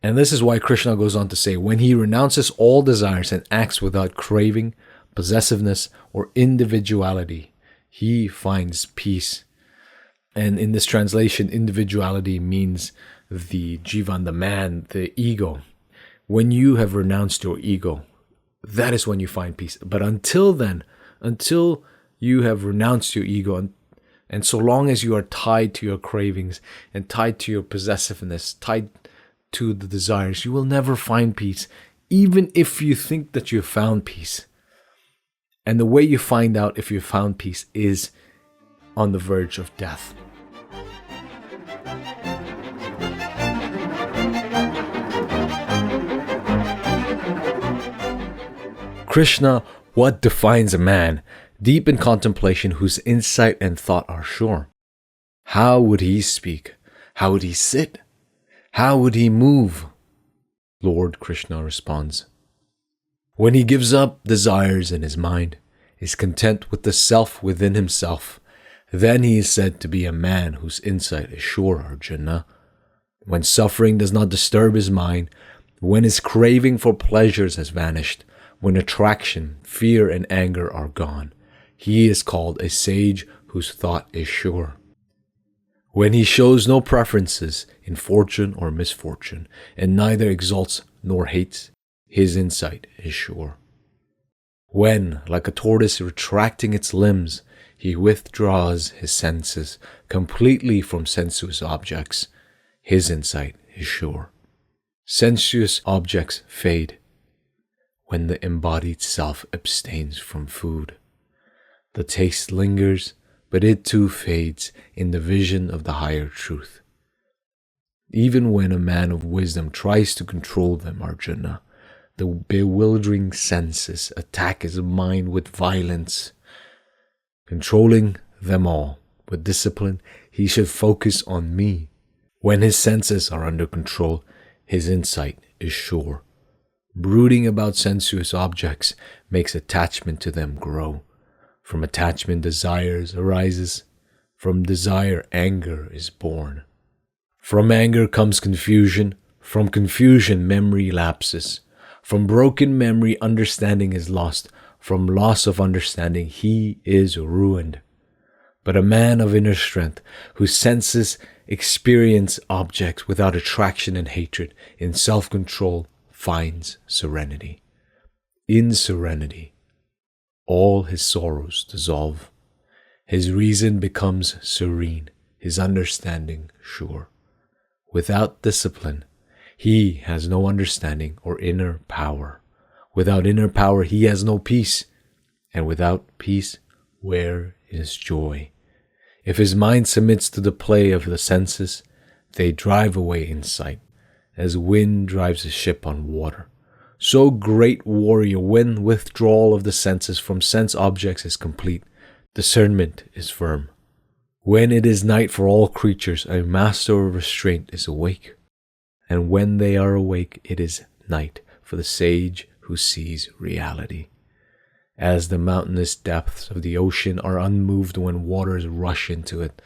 And this is why Krishna goes on to say, when he renounces all desires and acts without craving, possessiveness, or individuality, he finds peace. And in this translation, individuality means the jivan, the man, the ego. When you have renounced your ego, that is when you find peace. But until then, until you have renounced your ego, and so long as you are tied to your cravings and tied to your possessiveness, tied to the desires, you will never find peace, even if you think that you have found peace. And the way you find out if you found peace is on the verge of death. Krishna, what defines a man, deep in contemplation, whose insight and thought are sure? How would he speak? How would he sit? How would he move? Lord Krishna responds, when he gives up desires in his mind, is content with the self within himself, then he is said to be a man whose insight is sure, Arjuna. When suffering does not disturb his mind, when his craving for pleasures has vanished, when attraction, fear, and anger are gone, he is called a sage whose thought is sure. When he shows no preferences in fortune or misfortune, and neither exalts nor hates, his insight is sure. When, like a tortoise retracting its limbs, he withdraws his senses completely from sensuous objects, his insight is sure. Sensuous objects fade when the embodied self abstains from food. The taste lingers, but it too fades in the vision of the higher truth. Even when a man of wisdom tries to control them, Arjuna, the bewildering senses attack his mind with violence. Controlling them all with discipline, he should focus on me. When his senses are under control, his insight is sure. Brooding about sensuous objects makes attachment to them grow. From attachment, desires arises. From desire, anger is born. From anger comes confusion. From confusion, memory lapses. From broken memory, understanding is lost. From loss of understanding, he is ruined. But a man of inner strength, whose senses experience objects without attraction and hatred, in self-control, finds serenity. In serenity, all his sorrows dissolve. His reason becomes serene, his understanding sure. Without discipline, he has no understanding or inner power. Without inner power, he has no peace. And without peace, where is joy? If his mind submits to the play of the senses, they drive away insight, as wind drives a ship on water. So, great warrior, when withdrawal of the senses from sense objects is complete, discernment is firm. When it is night for all creatures, a master of restraint is awake. And when they are awake, it is night for the sage who sees reality. As the mountainous depths of the ocean are unmoved when waters rush into it,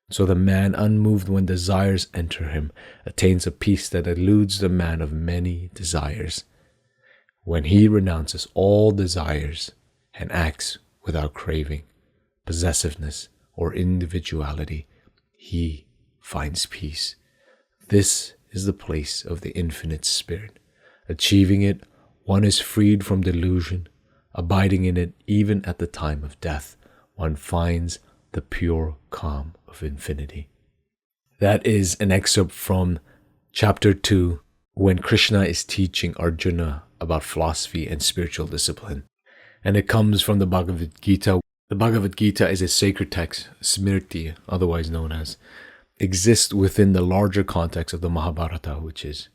so the man unmoved when desires enter him attains a peace that eludes the man of many desires. When he renounces all desires and acts without craving, possessiveness, or individuality, he finds peace. This is the place of the infinite spirit. Achieving it, one is freed from delusion. Abiding in it, even at the time of death, one finds the pure calm of infinity. That is an excerpt from chapter 2, when Krishna is teaching Arjuna about philosophy and spiritual discipline. And it comes from the Bhagavad Gita. The Bhagavad Gita is a sacred text, Smriti, otherwise known as, exists within the larger context of the Mahabharata, which is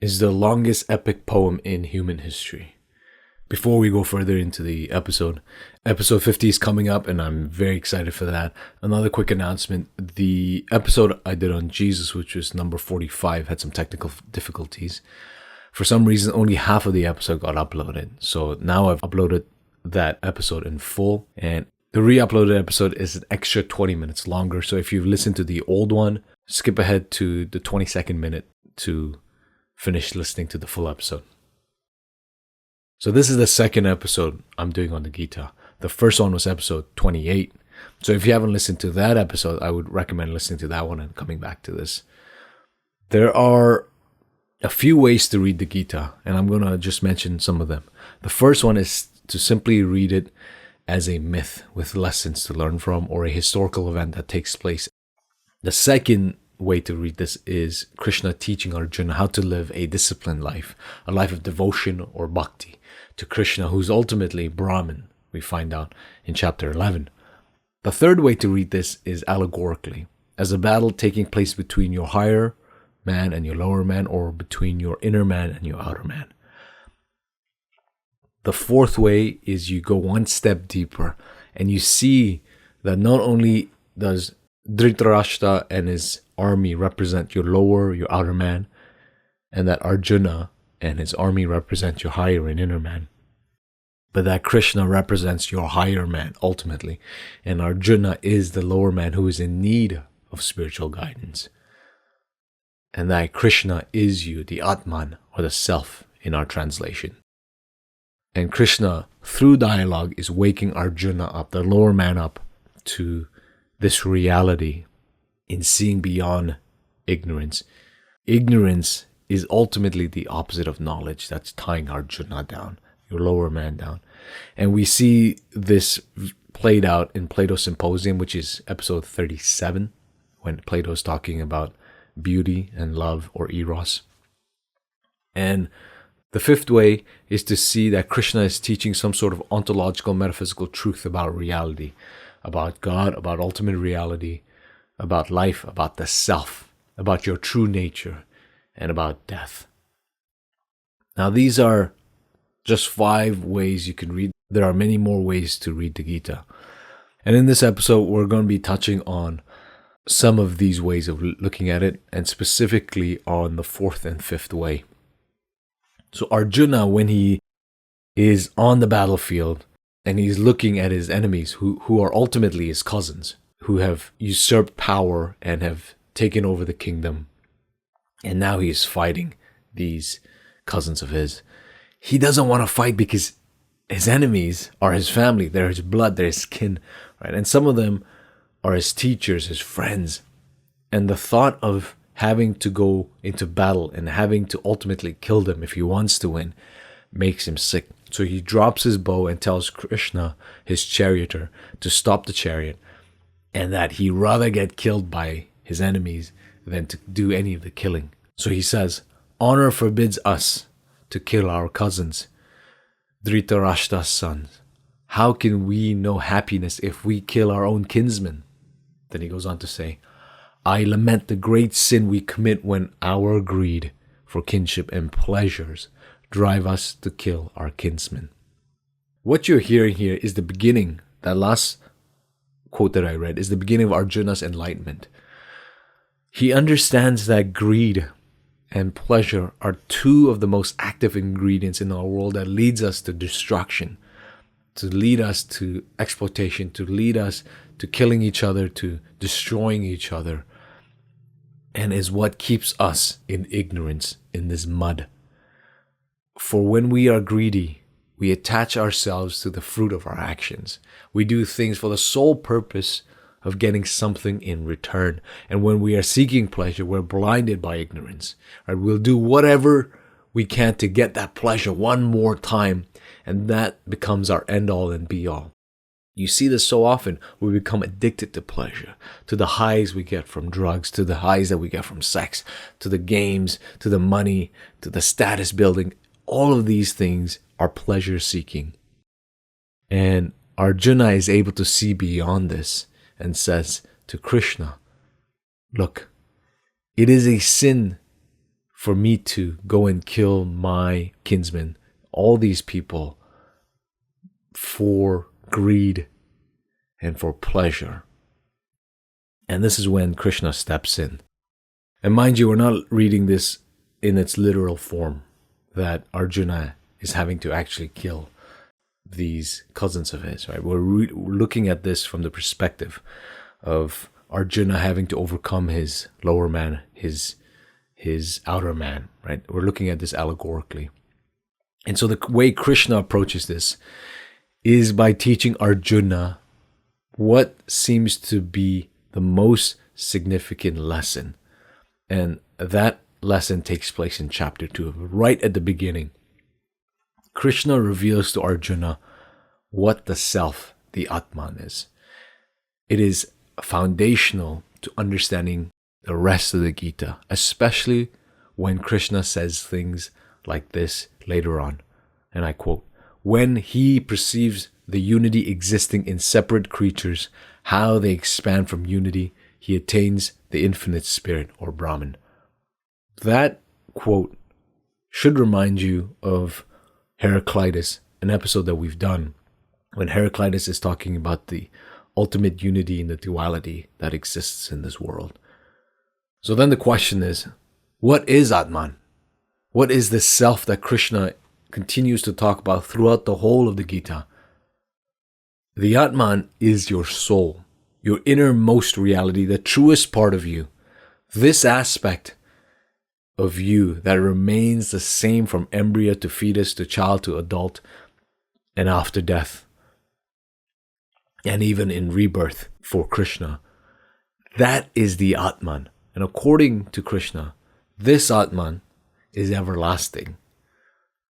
the longest epic poem in human history. Before we go further into the episode 50 is coming up, and I'm very excited for that. Another quick announcement: the episode I did on Jesus, which was number 45, had some technical difficulties. For some reason, only half of the episode got uploaded. So now I've uploaded that episode in full, and the re-uploaded episode is an extra 20 minutes longer. So if you've listened to the old one, skip ahead to the 22nd minute to finish listening to the full episode. So this is the second episode I'm doing on the Gita. The first one was episode 28. So if you haven't listened to that episode, I would recommend listening to that one and coming back to this. There are a few ways to read the Gita, and I'm going to just mention some of them. The first one is to simply read it as a myth with lessons to learn from, or a historical event that takes place. The second way to read this is Krishna teaching Arjuna how to live a disciplined life, a life of devotion or bhakti to Krishna, who's ultimately Brahman, we find out in chapter 11. The third way to read this is allegorically, as a battle taking place between your higher man and your lower man, or between your inner man and your outer man. The fourth way is you go one step deeper and you see that not only does Dhritarashtra and his army represent your lower, your outer man, and that Arjuna and his army represent your higher and inner man, but that Krishna represents your higher man ultimately, and Arjuna is the lower man who is in need of spiritual guidance, and that Krishna is you, the Atman, or the self in our translation. And Krishna, through dialogue, is waking Arjuna up, the lower man up, to this reality in seeing beyond ignorance. Ignorance is ultimately the opposite of knowledge that's tying Arjuna down, your lower man down. And we see this played out in Plato's Symposium, which is episode 37, when Plato's talking about beauty and love, or eros. And the fifth way is to see that Krishna is teaching some sort of ontological metaphysical truth about reality, about God, about ultimate reality, about life, about the self, about your true nature, and about death. Now, these are just 5 ways you can read. There are many more ways to read the Gita. And in this episode, we're going to be touching on some of these ways of looking at it, and specifically on the 4th and 5th way. So Arjuna, when he is on the battlefield and he's looking at his enemies who are ultimately his cousins, who have usurped power and have taken over the kingdom, and now he is fighting these cousins of his. He doesn't want to fight because his enemies are his family, they're his blood, they're his kin, right? And some of them are his teachers, his friends. And the thought of having to go into battle and having to ultimately kill them if he wants to win makes him sick. So he drops his bow and tells Krishna, his charioteer, to stop the chariot, and that he'd rather get killed by his enemies than to do any of the killing. So he says, "Honor forbids us to kill our cousins, Dhritarashtra's sons. How can we know happiness if we kill our own kinsmen?" Then he goes on to say, "I lament the great sin we commit when our greed for kinship and pleasures drive us to kill our kinsmen." What you're hearing here is the beginning, that last quote that I read, is the beginning of Arjuna's enlightenment. He understands that greed and pleasure are 2 of the most active ingredients in our world that leads us to destruction, to lead us to exploitation, to lead us to killing each other, to destroying each other, and is what keeps us in ignorance, in this mud. For when we are greedy, we attach ourselves to the fruit of our actions. We do things for the sole purpose of getting something in return. And when we are seeking pleasure, we're blinded by ignorance. Right? We'll do whatever we can to get that pleasure one more time, and that becomes our end-all and be-all. You see this so often. We become addicted to pleasure, to the highs we get from drugs, to the highs that we get from sex, to the games, to the money, to the status building. All of these things are pleasure seeking. And Arjuna is able to see beyond this and says to Krishna, "Look, it is a sin for me to go and kill my kinsmen, all these people, for greed and for pleasure." And this is when Krishna steps in. And mind you, we're not reading this in its literal form, that Arjuna is having to actually kill these cousins of his, right? We're looking at this from the perspective of Arjuna having to overcome his lower man, his outer man, right? We're looking at this allegorically. And so the way Krishna approaches this is by teaching Arjuna what seems to be the most significant lesson. And that lesson takes place in chapter 2, right at the beginning. Krishna reveals to Arjuna what the self, the Atman, is. It is foundational to understanding the rest of the Gita, especially when Krishna says things like this later on. And I quote, "When he perceives the unity existing in separate creatures, how they expand from unity, he attains the infinite spirit or Brahman." That quote should remind you of Heraclitus, an episode that we've done, when Heraclitus is talking about the ultimate unity in the duality that exists in this world. So then the question is, what is Atman? What is this self that Krishna continues to talk about throughout the whole of the Gita? The Atman is your soul, your innermost reality, the truest part of you. This aspect of you that remains the same from embryo to fetus to child to adult and after death, and even in rebirth for Krishna. That is the Atman. And according to Krishna, this Atman is everlasting.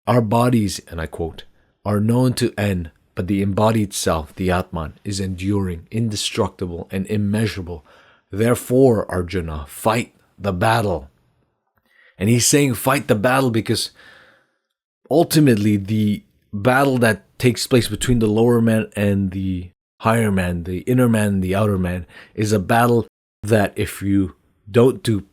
Our bodies, and I quote, are known to end, but the embodied self, the Atman, is enduring, indestructible, and immeasurable. Therefore, Arjuna, fight the battle. And he's saying fight the battle because ultimately the battle that takes place between the lower man and the higher man, the inner man and the outer man, is a battle that if you don't do,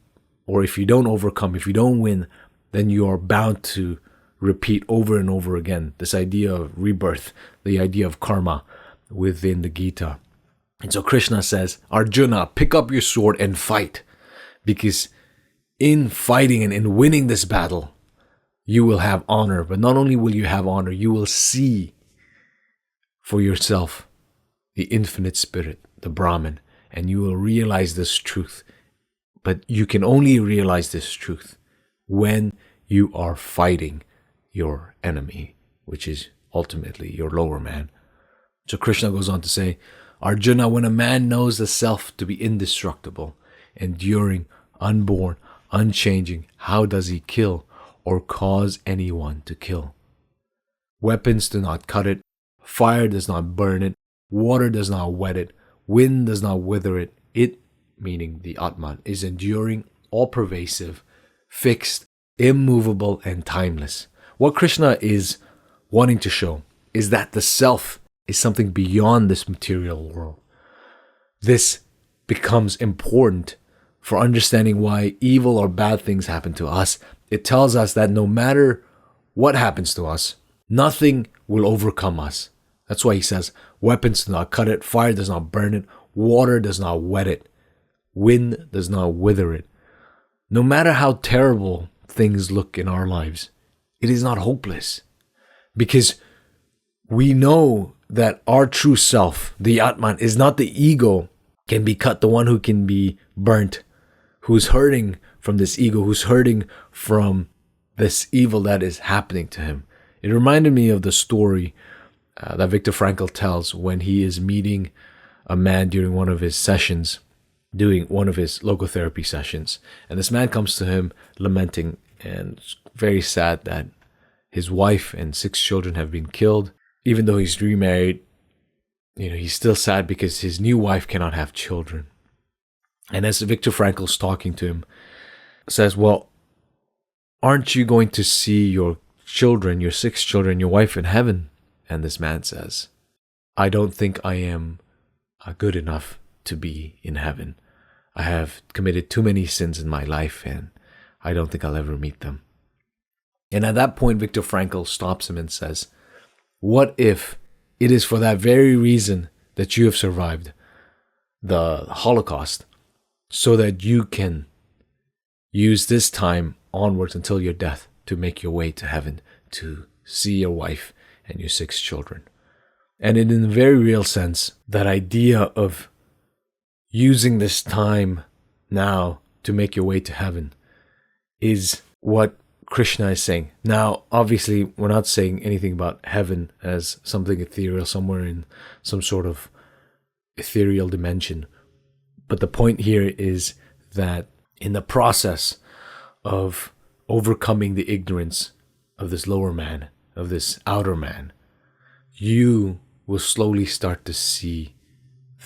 or if you don't overcome, if you don't win, then you are bound to repeat over and over again. This idea of rebirth, the idea of karma within the Gita. And so Krishna says, Arjuna, pick up your sword and fight, because in fighting and in winning this battle, you will have honor. But not only will you have honor, you will see for yourself the infinite spirit, the Brahman, and you will realize this truth. But you can only realize this truth when you are fighting your enemy, which is ultimately your lower man. So Krishna goes on to say, Arjuna, when a man knows the self to be indestructible, enduring, unborn, unchanging, how does he kill or cause anyone to kill? Weapons do not cut it, fire does not burn it, water does not wet it, wind does not wither it. It, meaning the Atman, is enduring, all-pervasive, fixed, immovable, and timeless. What Krishna is wanting to show is that the self is something beyond this material world. This becomes important for understanding why evil or bad things happen to us. It tells us that no matter what happens to us, nothing will overcome us. That's why he says, weapons do not cut it, fire does not burn it, water does not wet it, wind does not wither it. No matter how terrible things look in our lives, it is not hopeless, because we know that our true self, the Atman, is not the ego, can be cut, the one who can be burnt, who's hurting from this ego, who's hurting from this evil that is happening to him. It reminded me of the story that Viktor Frankl tells when he is meeting a man during one of his sessions, doing one of his logotherapy sessions. And this man comes to him lamenting and very sad that his wife and 6 children have been killed. Even though he's remarried, he's still sad because his new wife cannot have children. And as Viktor Frankl's talking to him, says, well, aren't you going to see your children, your 6 children, your wife in heaven? And this man says, I don't think I am good enough to be in heaven. I have committed too many sins in my life, and I don't think I'll ever meet them. And at that point, Viktor Frankl stops him and says, what if it is for that very reason that you have survived the Holocaust, so that you can use this time onwards until your death to make your way to heaven, to see your wife and your 6 children? And in a very real sense, that idea of using this time now to make your way to heaven is what Krishna is saying. Now, obviously, we're not saying anything about heaven as something ethereal somewhere in some sort of ethereal dimension. But the point here is that in the process of overcoming the ignorance of this lower man, of this outer man, you will slowly start to see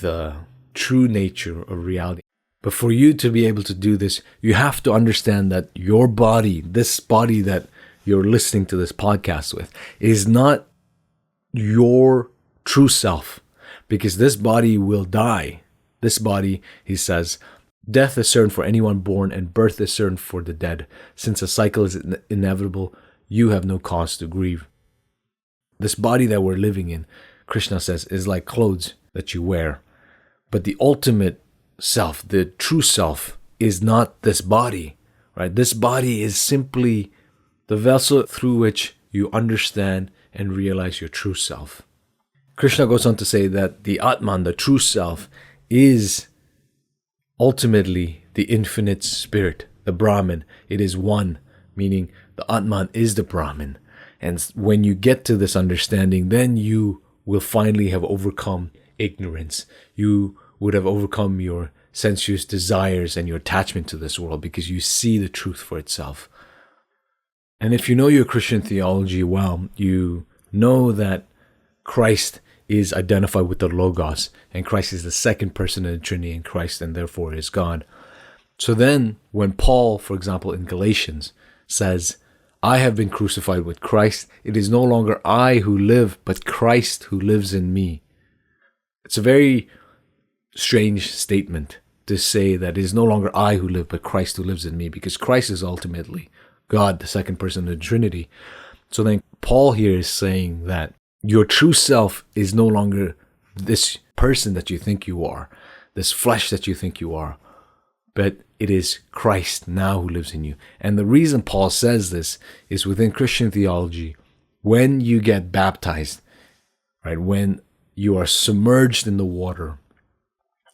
the true nature of reality. But for you to be able to do this, you have to understand that your body, this body that you're listening to this podcast with, is not your true self, because this body will die. This body, he says, death is certain for anyone born, and birth is certain for the dead. Since a cycle is inevitable, you have no cause to grieve. This body that we're living in, Krishna says, is like clothes that you wear. But the ultimate self, the true self, is not this body, right? This body is simply the vessel through which you understand and realize your true self. Krishna goes on to say that the Atman, the true self, is ultimately the infinite spirit, the Brahman. It is one, meaning the Atman is the Brahman. And when you get to this understanding, then you will finally have overcome ignorance. You would have overcome your sensuous desires and your attachment to this world, because you see the truth for itself. And if you know your Christian theology well, you know that Christ is identified with the Logos, and Christ is the second person in the Trinity in Christ, and therefore is God. So then, when Paul, for example, in Galatians says, I have been crucified with Christ, it is no longer I who live, but Christ who lives in me. It's a very strange statement to say that it is no longer I who live, but Christ who lives in me, because Christ is ultimately God, the second person of the Trinity. So then Paul here is saying that your true self is no longer this person that you think you are, this flesh that you think you are, but it is Christ now who lives in you. And the reason Paul says this is within Christian theology, when you get baptized, right, when you are submerged in the water,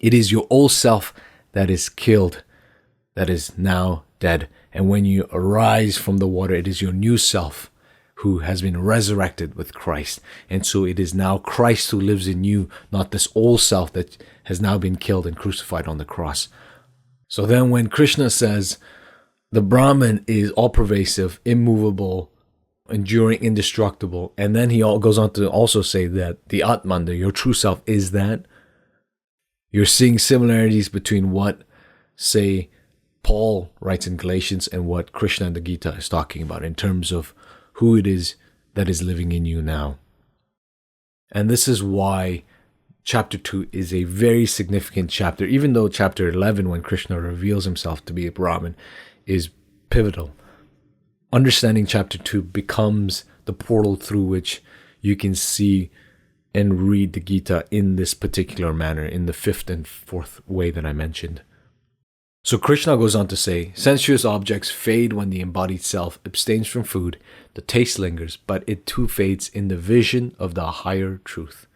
it is your old self that is killed, that is now dead. And when you arise from the water, it is your new self who has been resurrected with Christ. And so it is now Christ who lives in you, not this old self that has now been killed and crucified on the cross. So then when Krishna says the Brahman is all-pervasive, immovable, enduring, indestructible, and then he goes on to also say that the Atman, your true self, is that, you're seeing similarities between what, say, Paul writes in Galatians and what Krishna in the Gita is talking about in terms of who it is that is living in you now. And this is why chapter 2 is a very significant chapter, even though chapter 11, when Krishna reveals himself to be a Brahman, is pivotal. Understanding chapter 2 becomes the portal through which you can see and read the Gita in this particular manner, in the fifth and fourth way that I mentioned. So Krishna goes on to say, sensuous objects fade when the embodied self abstains from food. The taste lingers, but it too fades in the vision of the higher truth.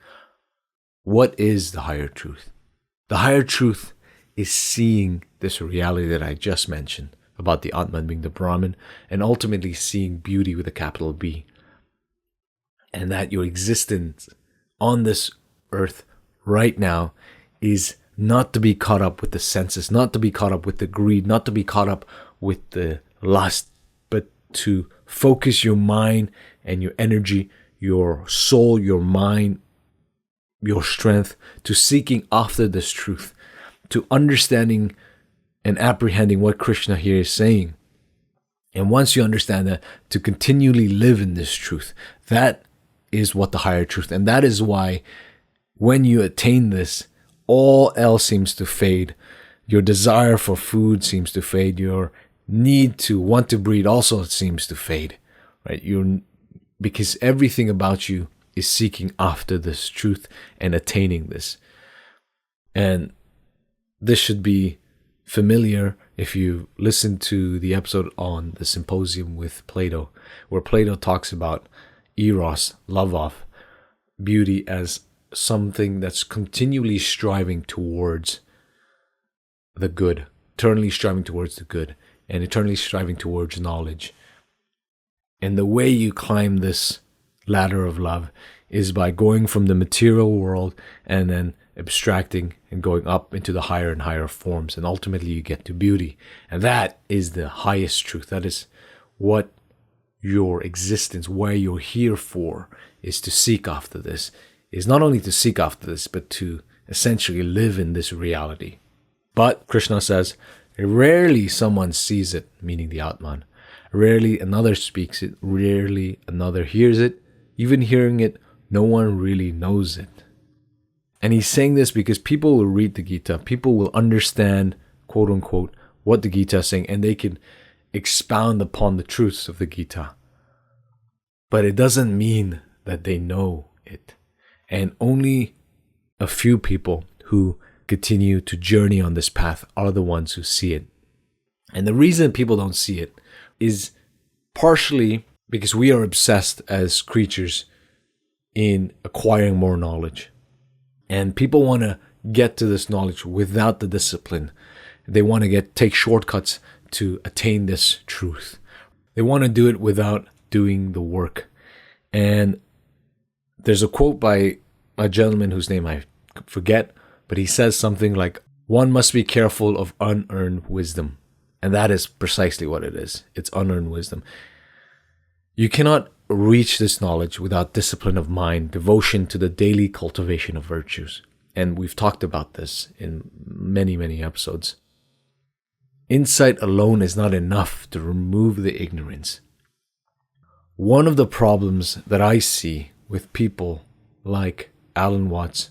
What is the higher truth? The higher truth is seeing this reality that I just mentioned about the Atman being the Brahman, and ultimately seeing beauty with a capital B. And that your existence on this earth right now is not to be caught up with the senses, not to be caught up with the greed, not to be caught up with the lust, but to focus your mind and your energy, your soul, your mind, your strength to seeking after this truth, to understanding and apprehending what Krishna here is saying. And once you understand that, to continually live in this truth, that is what the higher truth. And that is why when you attain this, all else seems to fade. Your desire for food seems to fade. Your need to want to breed also seems to fade, right? Because everything about you is seeking after this truth and attaining this. And this should be familiar if you listen to the episode on the symposium with Plato, where Plato talks about eros, love of, beauty as something that's continually striving towards the good, eternally striving towards the good, and eternally striving towards knowledge. And the way you climb this ladder of love is by going from the material world and then abstracting and going up into the higher and higher forms. And ultimately you get to beauty. And that is the highest truth. That is what your existence, why you're here for, is to seek after this. Is not only to seek after this, but to essentially live in this reality. But Krishna says, rarely someone sees it, meaning the Atman. Rarely another speaks it. Rarely another hears it. Even hearing it, no one really knows it. And he's saying this because people will read the Gita. People will understand, quote unquote, what the Gita is saying, and they can expound upon the truths of the Gita. But it doesn't mean that they know it. And only a few people who continue to journey on this path are the ones who see it. And the reason people don't see it is partially because we are obsessed as creatures in acquiring more knowledge. And people want to get to this knowledge without the discipline. They want to take shortcuts to attain this truth. They want to do it without doing the work. And there's a quote by a gentleman whose name I forget, but he says something like, one must be careful of unearned wisdom. And that is precisely what it is. It's unearned wisdom. You cannot reach this knowledge without discipline of mind, devotion to the daily cultivation of virtues. And we've talked about this in many, many episodes. Insight alone is not enough to remove the ignorance. One of the problems that I see with people like Alan Watts,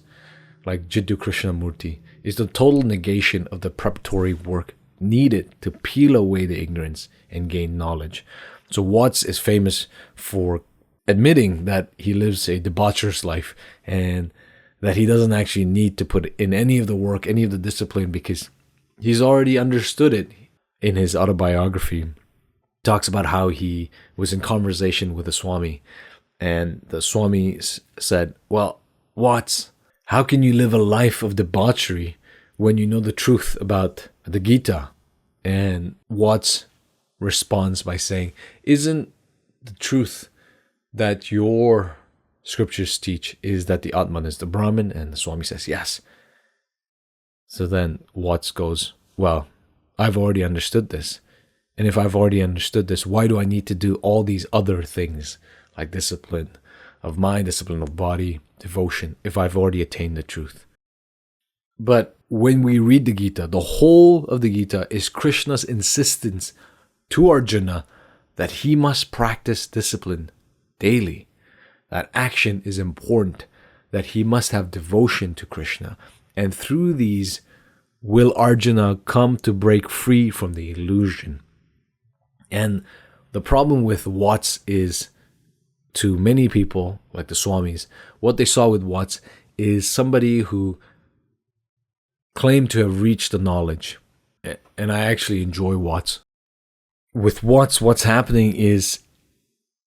like Jiddu Krishnamurti, is the total negation of the preparatory work needed to peel away the ignorance and gain knowledge. So Watts is famous for admitting that he lives a debaucherous life and that he doesn't actually need to put in any of the work, any of the discipline, because he's already understood it. In his autobiography, he talks about how he was in conversation with a Swami, and the Swami said, well, Watts, how can you live a life of debauchery when you know the truth about the Gita? And Watts responds by saying, isn't the truth that your scriptures teach is that the Atman is the Brahman? And the Swami says, yes. So then Watts goes, well, I've already understood this. And if I've already understood this, why do I need to do all these other things like discipline of mind, discipline of body, devotion, if I've already attained the truth? But when we read the Gita, the whole of the Gita is Krishna's insistence to Arjuna that he must practice discipline daily, that action is important, that he must have devotion to Krishna. And through these will Arjuna come to break free from the illusion. And the problem with Watts is, to many people, like the Swamis, what they saw with Watts is somebody who claimed to have reached the knowledge. And I actually enjoy Watts. With Watts, what's happening is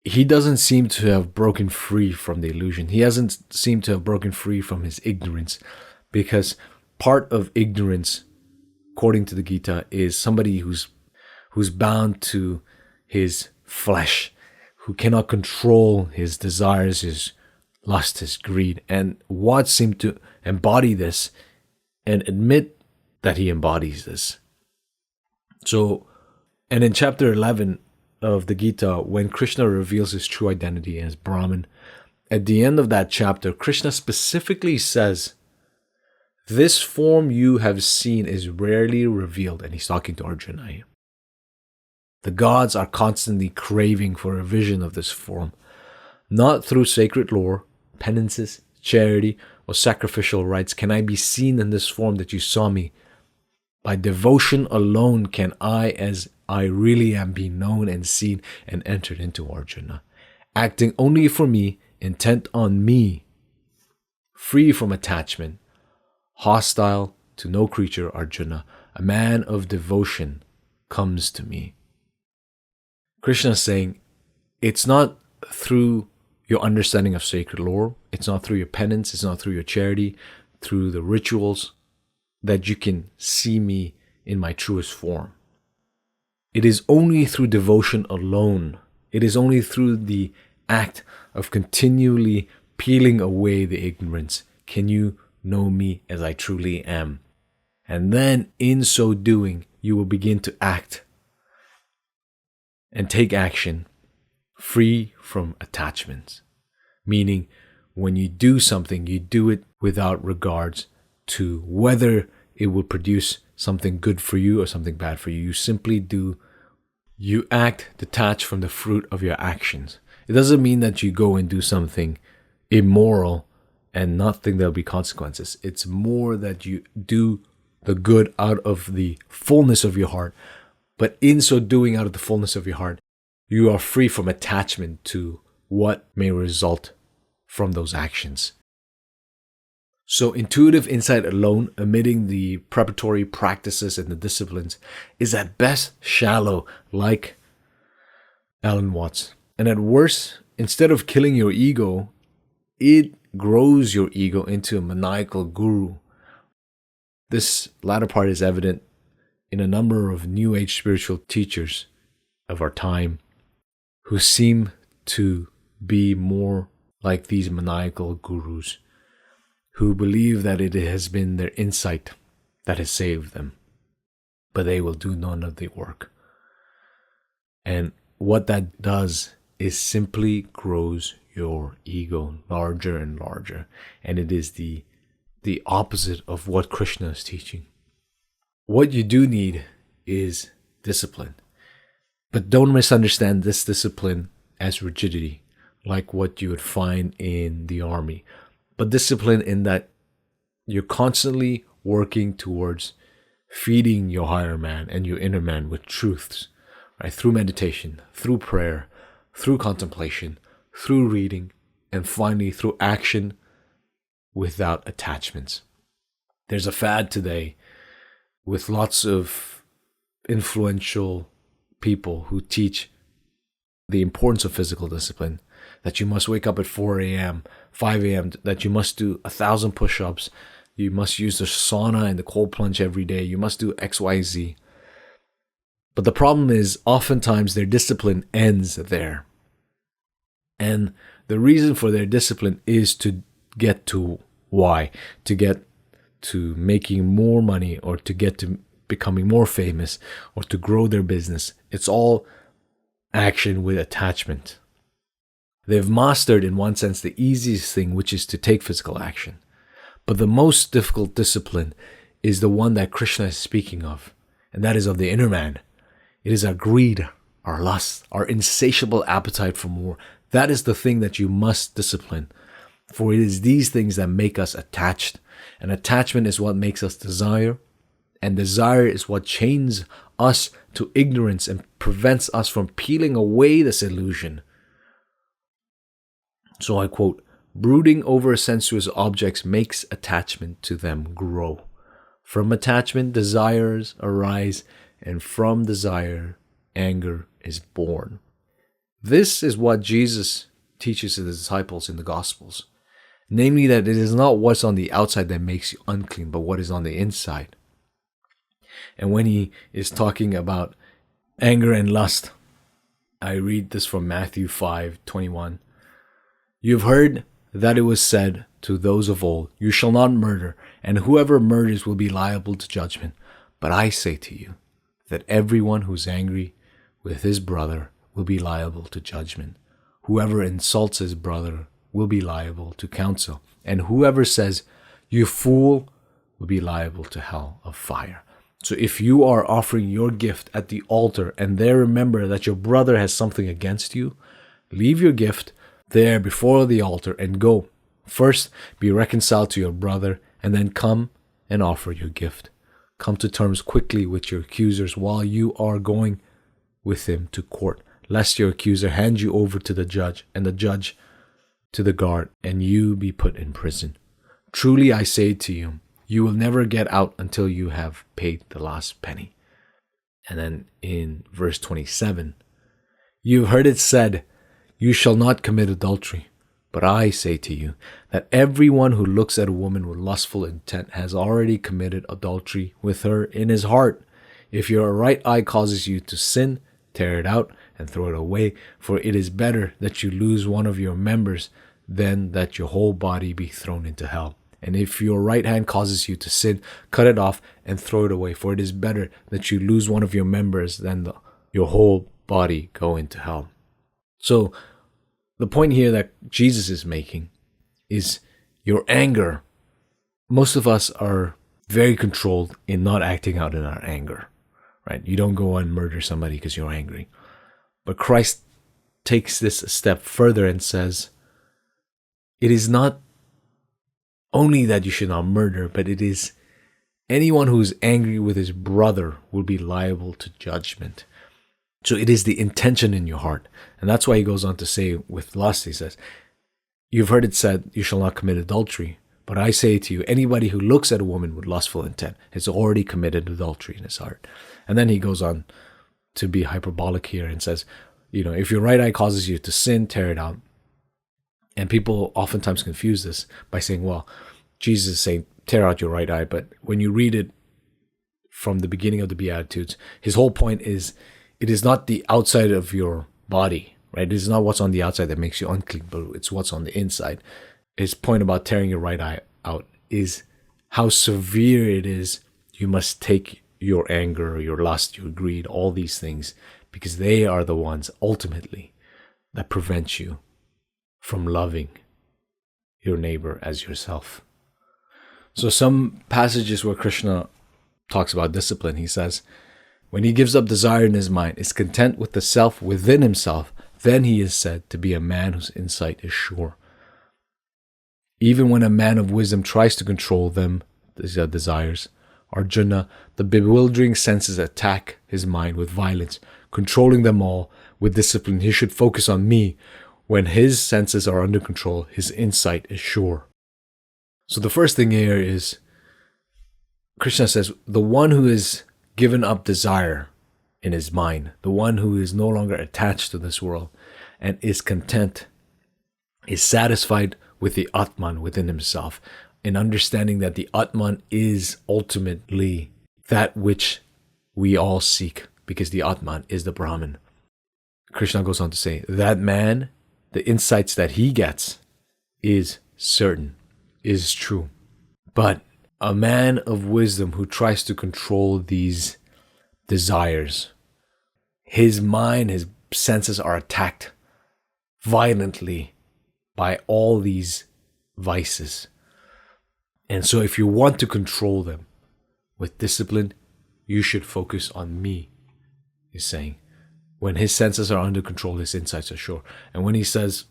he doesn't seem to have broken free from the illusion. He hasn't seemed to have broken free from his ignorance, because part of ignorance, according to the Gita, is somebody who's bound to his flesh, who cannot control his desires, his lust, his greed. And Watts seemed to embody this and admit that he embodies this. So, and in chapter 11 of the Gita, when Krishna reveals his true identity as Brahman, at the end of that chapter, Krishna specifically says, this form you have seen is rarely revealed. And he's talking to Arjuna here. The gods are constantly craving for a vision of this form. Not through sacred lore, penances, charity, or sacrificial rites can I be seen in this form that you saw me. By devotion alone can I, as I really am, be known and seen and entered into Arjuna. Acting only for me, intent on me, free from attachment, hostile to no creature, Arjuna, a man of devotion comes to me. Krishna is saying, it's not through your understanding of sacred lore, it's not through your penance, it's not through your charity, through the rituals, that you can see me in my truest form. It is only through devotion alone It is only through the act of continually peeling away the ignorance can you know me as I truly am. And then in so doing, you will begin to act and take action free from attachments. Meaning, when you do something, you do it without regards to whether it will produce something good for you or something bad for you. You simply do. You act detached from the fruit of your actions. It doesn't mean that you go and do something immoral and not think there'll be consequences. It's more that you do the good out of the fullness of your heart. But in so doing, out of the fullness of your heart, you are free from attachment to what may result from those actions. So intuitive insight alone, omitting the preparatory practices and the disciplines, is at best shallow, like Alan Watts. And at worst, instead of killing your ego, it grows your ego into a maniacal guru. This latter part is evident in a number of New Age spiritual teachers of our time who seem to be more like these maniacal gurus, who believe that it has been their insight that has saved them, but they will do none of the work. And what that does is simply grows your ego larger and larger. And it is the opposite of what Krishna is teaching. What you do need is discipline. But don't misunderstand this discipline as rigidity, like what you would find in the army. But discipline in that you're constantly working towards feeding your higher man and your inner man with truths, right? Through meditation, through prayer, through contemplation, through reading, and finally through action without attachments. There's a fad today with lots of influential people who teach the importance of physical discipline, that you must wake up at 4 a.m., 5 a.m., that you must do 1,000 push-ups, you must use the sauna and the cold plunge every day, you must do X, Y, Z. But the problem is, oftentimes their discipline ends there. And the reason for their discipline is to get to why, to get to making more money, or to get to becoming more famous, or to grow their business. It's all action with attachment. They've mastered, in one sense, the easiest thing, which is to take physical action. But the most difficult discipline is the one that Krishna is speaking of, and that is of the inner man. It is our greed, our lust, our insatiable appetite for more. That is the thing that you must discipline. For it is these things that make us attached. And attachment is what makes us desire. And desire is what chains us to ignorance and prevents us from peeling away this illusion. So I quote, "Brooding over sensuous objects makes attachment to them grow. From attachment, desires arise, and from desire, anger is born." This is what Jesus teaches his disciples in the Gospels. Namely, that it is not what's on the outside that makes you unclean, but what is on the inside. And when he is talking about anger and lust, I read this from Matthew 5:21. "You've heard that it was said to those of old, 'You shall not murder, and whoever murders will be liable to judgment.' But I say to you that everyone who's angry with his brother will be liable to judgment. Whoever insults his brother will be liable to counsel, and whoever says, 'You fool,' will be liable to hell of fire." So if you are offering your gift at the altar and there remember that your brother has something against you, leave your gift there before the altar and go. First, be reconciled to your brother, and then come and offer your gift. Come to terms quickly with your accusers while you are going with him to court, lest your accuser hand you over to the judge, and the judge to the guard, and you be put in prison. Truly I say to you, you will never get out until you have paid the last penny. And then in verse 27, "You've heard it said, 'You shall not commit adultery.' But I say to you that everyone who looks at a woman with lustful intent has already committed adultery with her in his heart. If your right eye causes you to sin, tear it out and throw it away, for it is better that you lose one of your members than that your whole body be thrown into hell. And if your right hand causes you to sin, cut it off and throw it away, for it is better that you lose one of your members than your whole body go into hell. So the point here that Jesus is making is your anger. Most of us are very controlled in not acting out in our anger, right? You don't go and murder somebody because you're angry. But Christ takes this a step further and says, it is not only that you should not murder, but it is anyone who is angry with his brother will be liable to judgment. So it is the intention in your heart. And that's why he goes on to say with lust, he says, you've heard it said, you shall not commit adultery. But I say to you, anybody who looks at a woman with lustful intent has already committed adultery in his heart. And then he goes on to be hyperbolic here and says, if your right eye causes you to sin, tear it out. And people oftentimes confuse this by saying, well, Jesus is saying, tear out your right eye. But when you read it from the beginning of the Beatitudes, his whole point is, it is not the outside of your body, right? It is not what's on the outside that makes you unclean, but it's what's on the inside. His point about tearing your right eye out is how severe it is. You must take your anger, your lust, your greed, all these things, because they are the ones ultimately that prevent you from loving your neighbor as yourself. So some passages where Krishna talks about discipline, he says, when he gives up desire in his mind, is content with the self within himself, then he is said to be a man whose insight is sure. Even when a man of wisdom tries to control them, these are desires, Arjuna, the bewildering senses attack his mind with violence. Controlling them all with discipline, he should focus on me. When his senses are under control, his insight is sure. So the first thing here is, Krishna says, the one who is given up desire in his mind, the one who is no longer attached to this world and is content, is satisfied with the Atman within himself, in understanding that the Atman is ultimately that which we all seek, because the Atman is the Brahman. Krishna goes on to say, that man, the insights that he gets is certain, is true. But a man of wisdom who tries to control these desires, his mind, his senses are attacked violently by all these vices. And so if you want to control them with discipline, you should focus on me, he's saying. When his senses are under control, his insights are sure. And when he says,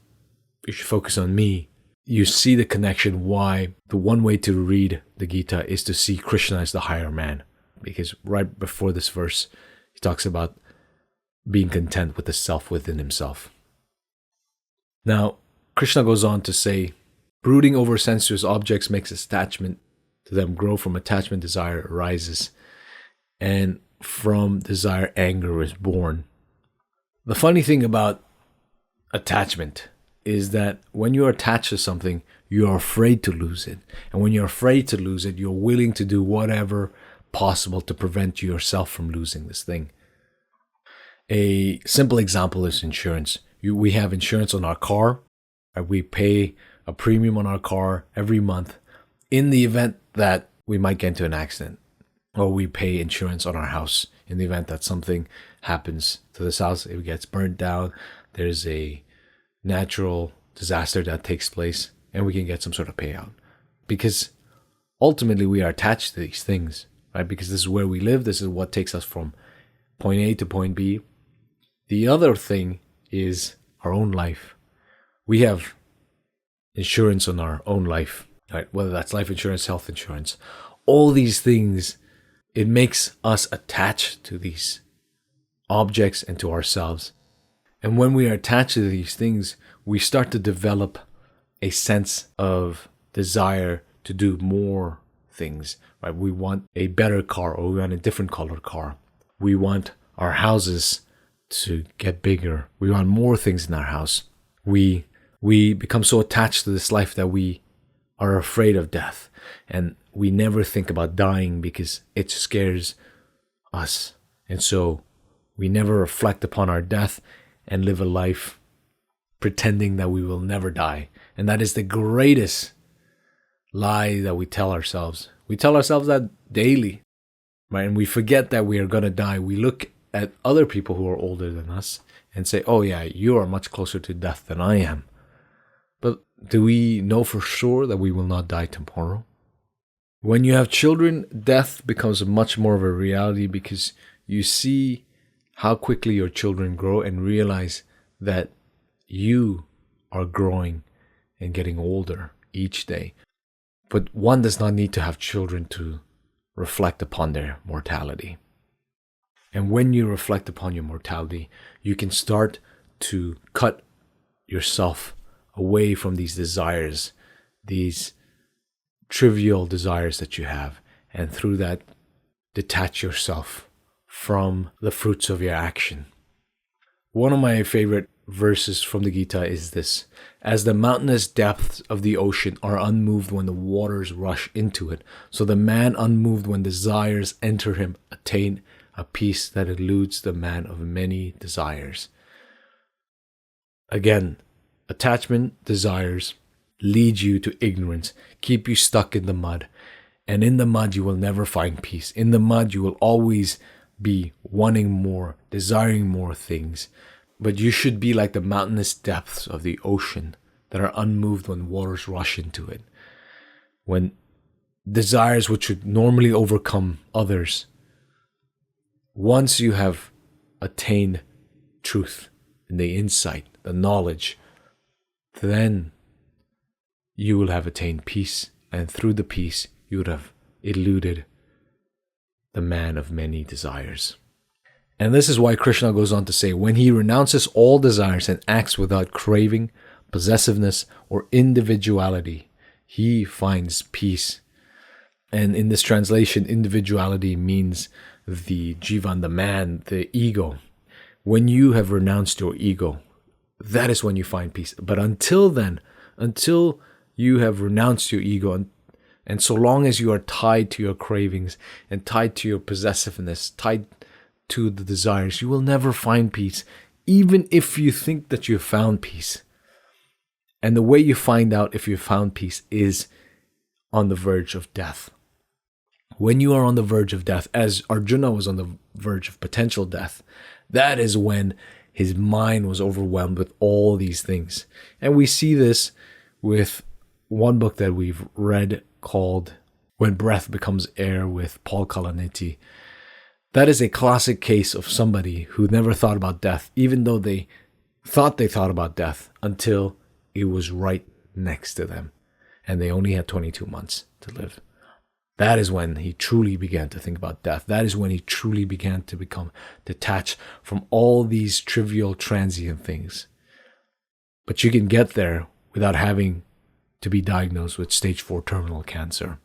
you should focus on me, you see the connection why the one way to read the Gita is to see Krishna as the higher man. Because right before this verse, he talks about being content with the self within himself. Now, Krishna goes on to say, brooding over sensuous objects makes attachment to them grow. From attachment, desire arises. And from desire, anger is born. The funny thing about attachment is that when you're attached to something, you're afraid to lose it. And when you're afraid to lose it, you're willing to do whatever possible to prevent yourself from losing this thing. A simple example is insurance. We have insurance on our car. We pay a premium on our car every month in the event that we might get into an accident. Or we pay insurance on our house in the event that something happens to this house. It gets burnt down. There's a natural disaster that takes place, and we can get some sort of payout. Because ultimately we are attached to these things, right? Because this is where we live. This is what takes us from point A to point B. The other thing is our own life. We have insurance on our own life, right? Whether that's life insurance, health insurance, all these things, it makes us attached to these objects and to ourselves. And when we are attached to these things, we start to develop a sense of desire to do more things, right? We want a better car, or we want a different colored car. We want our houses to get bigger. We want more things in our house. We become so attached to this life that we are afraid of death. And we never think about dying because it scares us. And so We never reflect upon our death and live a life pretending that we will never die. And that is the greatest lie that we tell ourselves. We tell ourselves that daily, right? And we forget that we are going to die. We look at other people who are older than us and say, oh yeah, you are much closer to death than I am. But do we know for sure that we will not die tomorrow? When you have children, death becomes much more of a reality because you see how quickly your children grow and realize that you are growing and getting older each day. But one does not need to have children to reflect upon their mortality. And when you reflect upon your mortality, you can start to cut yourself away from these desires, these trivial desires that you have, and through that, detach yourself from the fruits of your action. One of my favorite verses from the Gita is this: as the mountainous depths of the ocean are unmoved when the waters rush into it, so the man unmoved when desires enter him attain a peace that eludes the man of many desires. Again, attachment, desires lead you to ignorance, keep you stuck in the mud. And in the mud, you will never find peace. In the mud, you will always be wanting more, desiring more things. But you should be like the mountainous depths of the ocean that are unmoved when waters rush into it. When desires which would normally overcome others, once you have attained truth and the insight, the knowledge, then you will have attained peace, and through the peace you would have eluded the man of many desires. And this is why Krishna goes on to say, when he renounces all desires and acts without craving, possessiveness, or individuality, he finds peace. And in this translation, individuality means the jivan, the man, the ego. When you have renounced your ego, that is when you find peace. But until then, until you have renounced your ego, and so long as you are tied to your cravings and tied to your possessiveness, tied to the desires, you will never find peace, even if you think that you have found peace. And the way you find out if you found peace is on the verge of death. When you are on the verge of death, as Arjuna was on the verge of potential death, that is when his mind was overwhelmed with all these things. And we see this with one book that we've read called When Breath Becomes Air with Paul Kalaniti. That is a classic case of somebody who never thought about death, even though they thought about death until it was right next to them. And they only had 22 months to live. That is when he truly began to think about death. That is when he truly began to become detached from all these trivial, transient things. But you can get there without having to be diagnosed with stage 4 terminal cancer.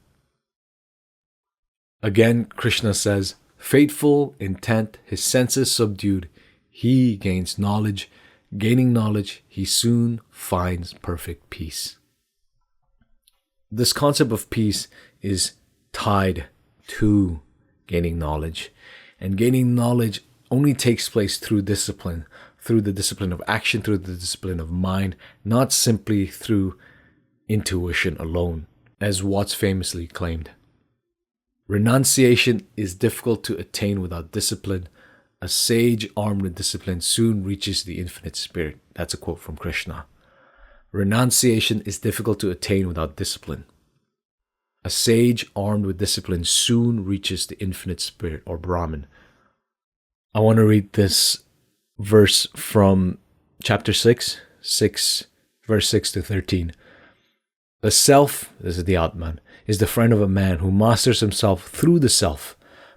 Again, Krishna says, faithful, intent, his senses subdued, he gains knowledge. Gaining knowledge, he soon finds perfect peace. This concept of peace is tied to gaining knowledge. And gaining knowledge only takes place through discipline, through the discipline of action, through the discipline of mind, not simply through intuition alone, as Watts famously claimed. Renunciation is difficult to attain without discipline. A sage armed with discipline soon reaches the infinite spirit. That's a quote from Krishna. Renunciation is difficult to attain without discipline. A sage armed with discipline soon reaches the infinite spirit or Brahman. I want to read this verse from chapter 6, verse 6 to 13. The self, this is the Atman, is the friend of a man who masters himself through the self.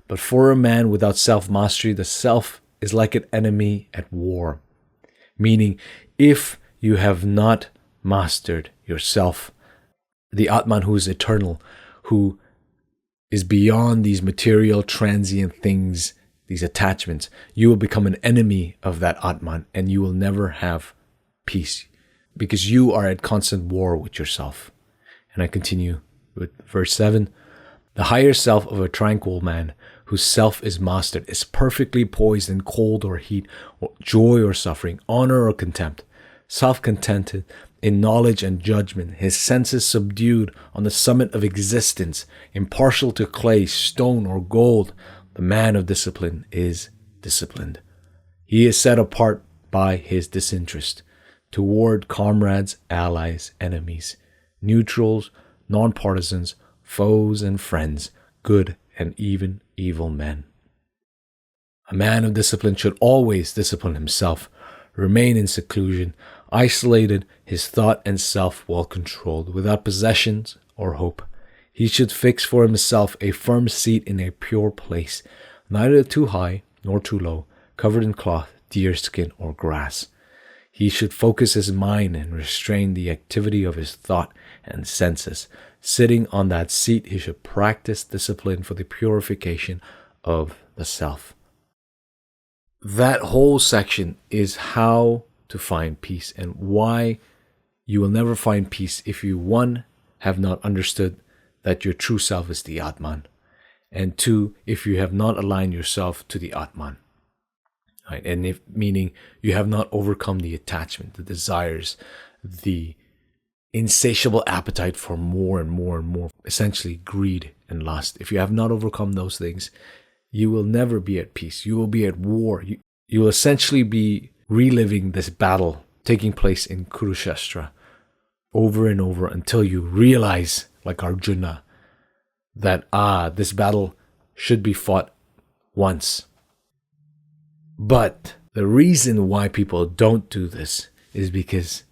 But for a man without self-mastery, the self is like an enemy at war. Meaning, if you have not mastered yourself, the Atman who is eternal, who is beyond these material transient things, these attachments, you will become an enemy of that Atman and you will never have peace because you are at constant war with yourself. And I continue with verse 7. The higher self of a tranquil man whose self is mastered, is perfectly poised in cold or heat, or joy or suffering, honor or contempt, self-contented in knowledge and judgment, his senses subdued on the summit of existence, impartial to clay, stone, or gold, the man of discipline is disciplined. He is set apart by his disinterest toward comrades, allies, enemies, neutrals, non-partisans, foes and friends, good and even evil men. A man of discipline should always discipline himself, remain in seclusion, isolated, his thought and self well controlled, without possessions or hope. He should fix for himself a firm seat in a pure place, neither too high nor too low, covered in cloth, deerskin, or grass. He should focus his mind and restrain the activity of his thought and senses. Sitting on that seat, he should practice discipline for the purification of the self. That whole section is how to find peace and why you will never find peace if you, one, have not understood that your true self is the Atman, and two, if you have not aligned yourself to the Atman. Right? And if meaning you have not overcome the attachment, the desires, the insatiable appetite for more and more and more, essentially greed and lust. If you have not overcome those things, you will never be at peace. You will be at war. You will essentially be reliving this battle taking place in Kurukshetra over and over until you realize, like Arjuna, that this battle should be fought once. But the reason why people don't do this is because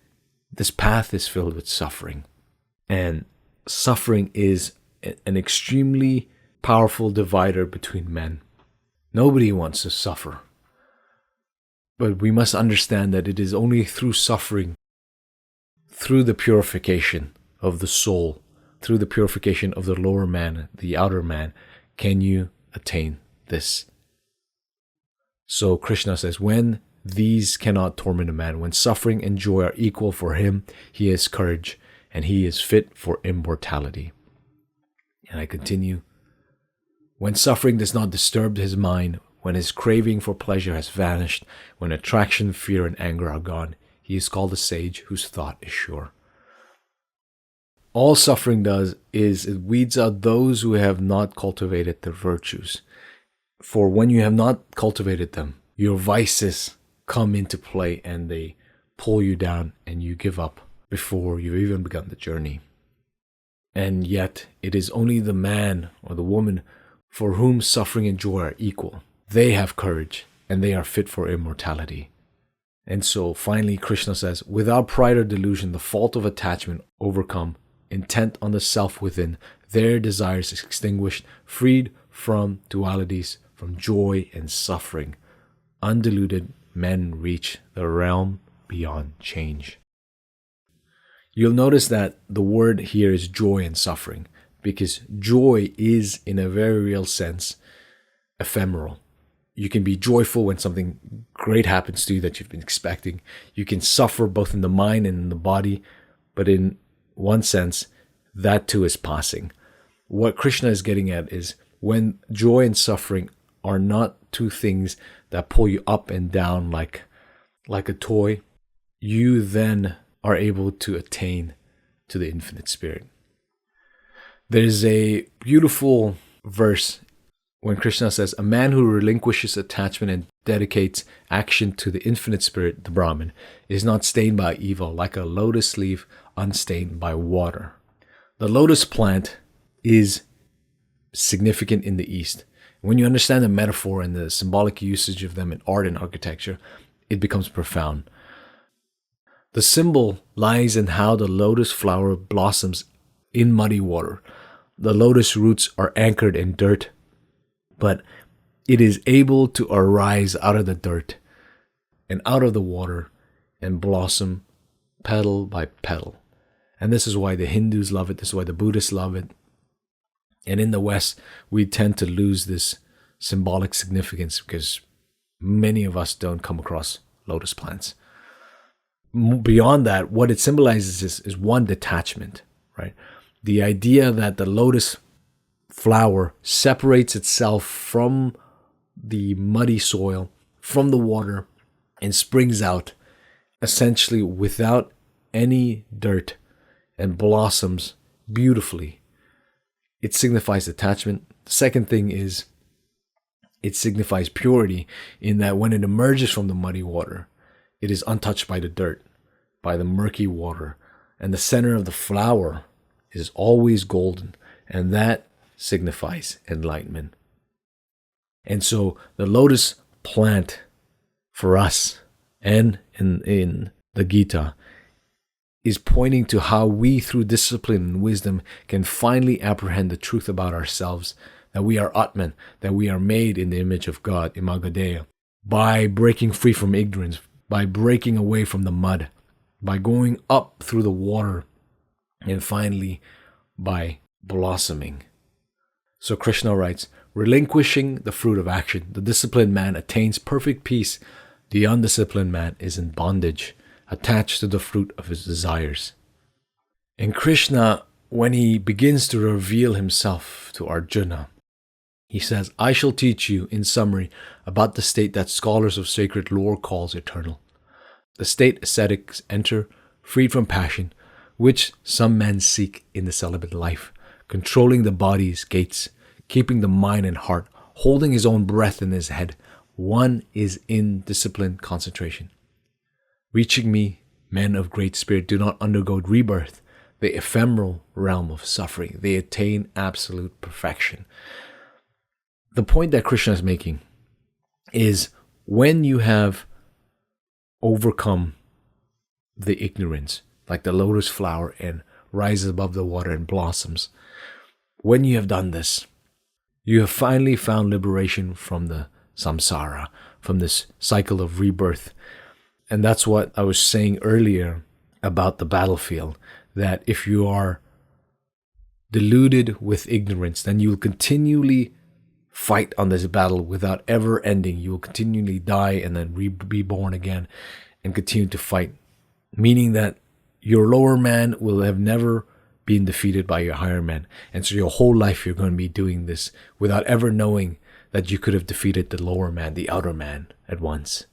this path is filled with suffering. And suffering is an extremely powerful divider between men. Nobody wants to suffer. But we must understand that it is only through suffering, through the purification of the soul, through the purification of the lower man, the outer man, can you attain this. So Krishna says, when these cannot torment a man, when suffering and joy are equal for him, he has courage and he is fit for immortality. And I continue, when suffering does not disturb his mind, when his craving for pleasure has vanished, when attraction, fear, and anger are gone, he is called a sage whose thought is sure. All suffering does is it weeds out those who have not cultivated the virtues. For when you have not cultivated them, your vices come into play and they pull you down and you give up before you've even begun the journey. And yet it is only the man or the woman for whom suffering and joy are equal. They have courage and they are fit for immortality. And so finally Krishna says, without pride or delusion, the fault of attachment overcome, intent on the self within, their desires extinguished, freed from dualities, from joy and suffering, undiluted, men reach the realm beyond change. You'll notice that the word here is joy and suffering, because joy is, in a very real sense, ephemeral. You can be joyful when something great happens to you that you've been expecting. You can suffer both in the mind and in the body, but in one sense, that too is passing. What Krishna is getting at is when joy and suffering are not two things that pull you up and down like a toy, you then are able to attain to the infinite spirit. There's a beautiful verse when Krishna says, a man who relinquishes attachment and dedicates action to the infinite spirit, the Brahman, is not stained by evil, like a lotus leaf unstained by water. The lotus plant is significant in the East. When you understand the metaphor and the symbolic usage of them in art and architecture, it becomes profound. The symbol lies in how the lotus flower blossoms in muddy water. The lotus roots are anchored in dirt, but it is able to arise out of the dirt and out of the water and blossom petal by petal. And this is why the Hindus love it. This is why the Buddhists love it. And in the West, we tend to lose this symbolic significance because many of us don't come across lotus plants. Beyond that, what it symbolizes is one, detachment, right? The idea that the lotus flower separates itself from the muddy soil, from the water, and springs out essentially without any dirt and blossoms beautifully. It signifies attachment. The second thing is it signifies purity, in that when it emerges from the muddy water, it is untouched by the dirt, by the murky water, and the center of the flower is always golden, and that signifies enlightenment. And so the lotus plant for us and in the Gita is pointing to how we, through discipline and wisdom, can finally apprehend the truth about ourselves, that we are Atman, that we are made in the image of God, Imago Dei, by breaking free from ignorance, by breaking away from the mud, by going up through the water, and finally by blossoming. So Krishna writes, relinquishing the fruit of action, the disciplined man attains perfect peace. The undisciplined man is in bondage, attached to the fruit of his desires. And Krishna, when he begins to reveal himself to Arjuna, he says, I shall teach you, in summary, about the state that scholars of sacred lore calls eternal. The state ascetics enter, freed from passion, which some men seek in the celibate life, controlling the body's gates, keeping the mind and heart, holding his own breath in his head. One is in disciplined concentration. Reaching me, men of great spirit do not undergo rebirth, the ephemeral realm of suffering. They attain absolute perfection. The point that Krishna is making is when you have overcome the ignorance, like the lotus flower, and rises above the water and blossoms, when you have done this, you have finally found liberation from the samsara, from this cycle of rebirth. And that's what I was saying earlier about the battlefield, that if you are deluded with ignorance, then you will continually fight on this battle without ever ending. You will continually die and then be born again and continue to fight, meaning that your lower man will have never been defeated by your higher man. And so your whole life you're going to be doing this without ever knowing that you could have defeated the lower man, the outer man, at once.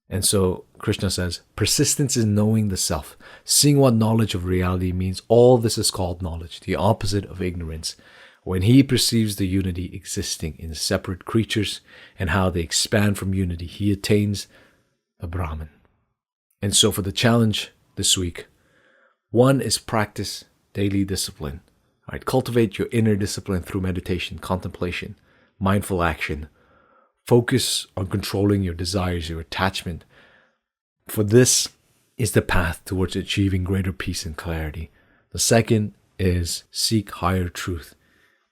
And so Krishna says, persistence is knowing the self, seeing what knowledge of reality means. All this is called knowledge, the opposite of ignorance. When he perceives the unity existing in separate creatures and how they expand from unity, he attains the Brahman. And so for the challenge this week, one is practice daily discipline. All right, cultivate your inner discipline through meditation, contemplation, mindful action. Focus on controlling your desires, your attachment. For this is the path towards achieving greater peace and clarity. The second is seek higher truth.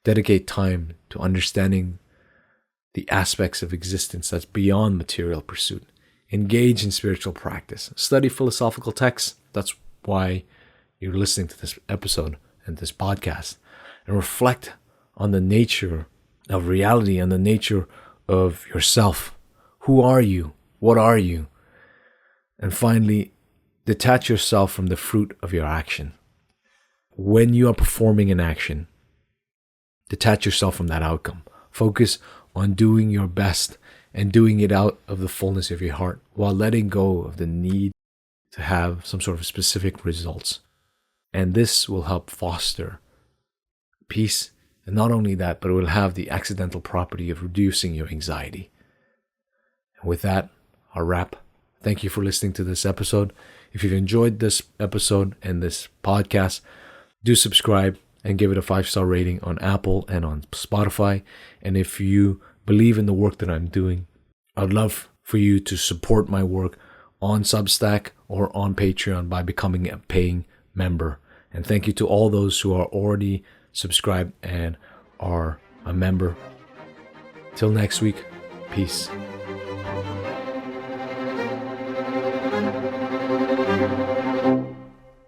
Dedicate time to understanding the aspects of existence that's beyond material pursuit. Engage in spiritual practice. Study philosophical texts. That's why you're listening to this episode and this podcast. And reflect on the nature of reality and the nature of yourself. Who are you? What are you? And finally, detach yourself from the fruit of your action. When you are performing an action, detach yourself from that outcome. Focus on doing your best and doing it out of the fullness of your heart while letting go of the need to have some sort of specific results. And this will help foster peace. And not only that, but it will have the accidental property of reducing your anxiety. And with that, I'll wrap. Thank you for listening to this episode. If you've enjoyed this episode and this podcast, do subscribe and give it a 5-star rating on Apple and on Spotify. And if you believe in the work that I'm doing, I'd love for you to support my work on Substack or on Patreon by becoming a paying member. And thank you to all those who are already subscribed and are a member. Till next week, peace.